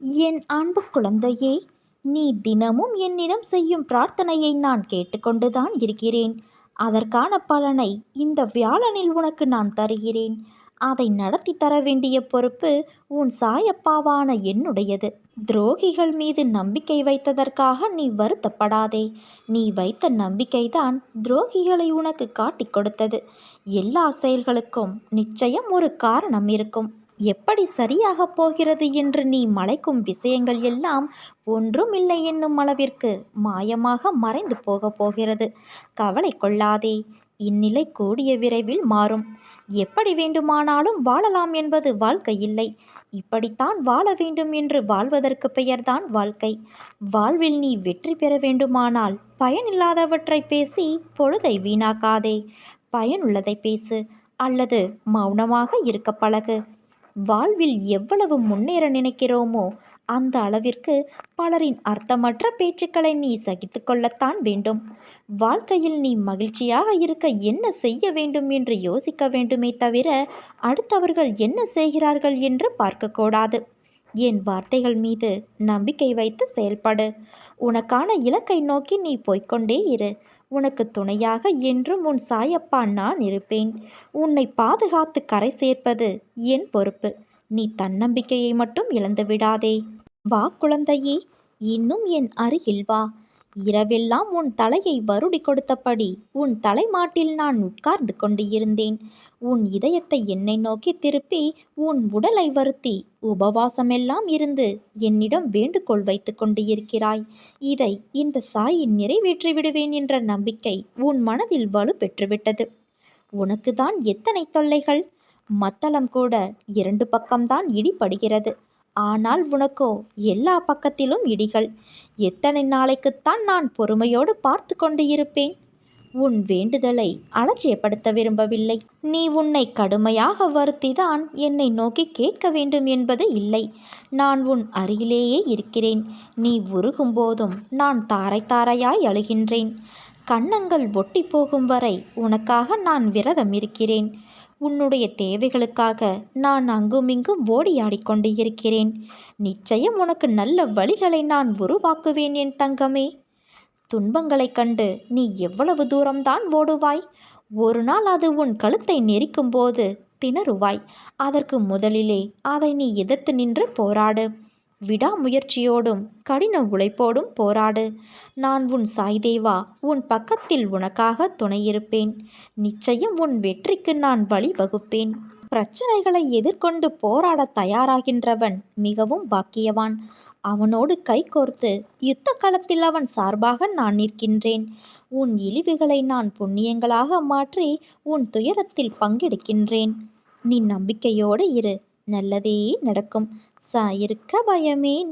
என் அன்பு குழந்தையே, நீ தினமும் என்னிடம் செய்யும் பிரார்த்தனையை நான் கேட்டுக்கொண்டுதான் இருக்கிறேன். அதற்கான பலனை இந்த வியாழனில் உனக்கு நான் தருகிறேன். அதை நடத்தி தர வேண்டிய பொறுப்பு உன் சாயப்பாவான என்னுடையது. துரோகிகள் மீது நம்பிக்கை வைத்ததற்காக நீ வருத்தப்படாதே. நீ வைத்த நம்பிக்கைதான் துரோகிகளை உனக்கு காட்டிக் கொடுத்தது. எல்லா செயல்களுக்கும் நிச்சயம் ஒரு காரணம் இருக்கும். எப்படி சரியாகப் போகிறது என்று நீ மலைக்கும் விஷயங்கள் எல்லாம் ஒன்றுமில்லை என்னும் அளவிற்கு மாயமாக மறைந்து போகப் போகிறது. கவலை கொள்ளாதே. இந்நிலை கூடிய விரைவில் மாறும். எப்படி வேண்டுமானாலும் வாழலாம் என்பது வாழ்க்கை இல்லை. இப்படித்தான் வாழ வேண்டும் என்று வாழ்வதற்கு பெயர்தான் வாழ்க்கை. வாழ்வில் நீ வெற்றி பெற வேண்டுமானால் பயனில்லாதவற்றை பேசி பொழுதை வீணாக்காதே. பயனுள்ளதை பேசு, அல்லது மௌனமாக இருக்க பழகு. வாழ்வில் எவ்வளவு முன்னேற நினைக்கிறோமோ அந்த அளவிற்கு பலரின் அர்த்தமற்ற பேச்சுக்களை நீ சகித்து கொள்ளத்தான் வேண்டும். வாழ்க்கையில் நீ மகிழ்ச்சியாக இருக்க என்ன செய்ய வேண்டும் என்று யோசிக்க வேண்டுமே தவிர அடுத்தவர்கள் என்ன செய்கிறார்கள் என்று பார்க்கக்கூடாது. என் வார்த்தைகள் மீது நம்பிக்கை வைத்து செயல்படு. உனக்கான இலக்கை நோக்கி நீ போய்க்கொண்டே இரு. உனக்கு துணையாக என்றும் உன் சாயப்பா நான் இருப்பேன். உன்னை பாதுகாத்து கரை சேர்ப்பது என் பொறுப்பு. நீ தன்னம்பிக்கையை மட்டும் இழந்து விடாதே. வா குழந்தையே, இன்னும் என் அருகில் வா. இரவெல்லாம் உன் தலையை வருடி கொடுத்தபடி உன் தலைமாட்டில் நான் உட்கார்ந்து கொண்டு இருந்தேன். உன் இதயத்தை என்னை நோக்கி திருப்பி உன் உடலை வருத்தி உபவாசமெல்லாம் இருந்து என்னிடம் வேண்டுகோள் வைத்து கொண்டு இருக்கிறாய். இதை இந்த சாயின் நிறைவேற்றி விடுவேன் என்ற நம்பிக்கை உன் மனதில் வலு பெற்றுவிட்டது. உனக்கு தான் எத்தனை தொல்லைகள்! மத்தளம் கூட 2 பக்கம்தான் இடிபடுகிறது. ஆனால் உனக்கோ எல்லா பக்கத்திலும் இடிகள். எத்தனை நாளைக்குத்தான் நான் பொறுமையோடு பார்த்து கொண்டு இருப்பேன்? உன் வேண்டுதலை அலட்சியப்படுத்த விரும்பவில்லை. நீ உன்னை கடுமையாக வருத்திதான் என்னை நோக்கி கேட்க வேண்டும் என்பது இல்லை. நான் உன் அருகிலேயே இருக்கிறேன். நீ உருகும் போதும் நான் தாரை தாரையாய் அழுகின்றேன். கன்னங்கள் ஒட்டி போகும் வரை உனக்காக நான் விரதம் இருக்கிறேன். உன்னுடைய தேவைகளுக்காக நான் அங்குமிங்கும் ஓடியாடிக்கொண்டு இருக்கிறேன். நிச்சயம் உனக்கு நல்ல வழிகளை நான் உருவாக்குவேன் என் தங்கமே. துன்பங்களைக் கண்டு நீ எவ்வளவு தூரம்தான் ஓடுவாய்? ஒரு நாள் அது உன் கழுத்தை நெரிக்கும் போது திணறுவாய். அதற்கு முதலிலே அதை நீ எதிர்த்து நின்று போராடு. விடாமுயற்சியோடும் கடின உழைப்போடும் போராடு. நான் உன் சாய்தேவா உன் பக்கத்தில் உனக்காக துணையிருப்பேன். நிச்சயம் உன் வெற்றிக்கு நான் வழிவகுப்பேன். பிரச்சனைகளை எதிர்கொண்டு போராட தயாராகின்றவன் மிகவும் பாக்கியவான். அவனோடு கைகோர்த்து யுத்த களத்தில் அவன் சார்பாக நான் நிற்கின்றேன். உன் இழிவுகளை நான் புண்ணியங்களாக மாற்றி உன் துயரத்தில் பங்கெடுக்கின்றேன். நீ நம்பிக்கையோடு இரு. நல்லதே நடக்கும். சாயிருக்க பயமேன்.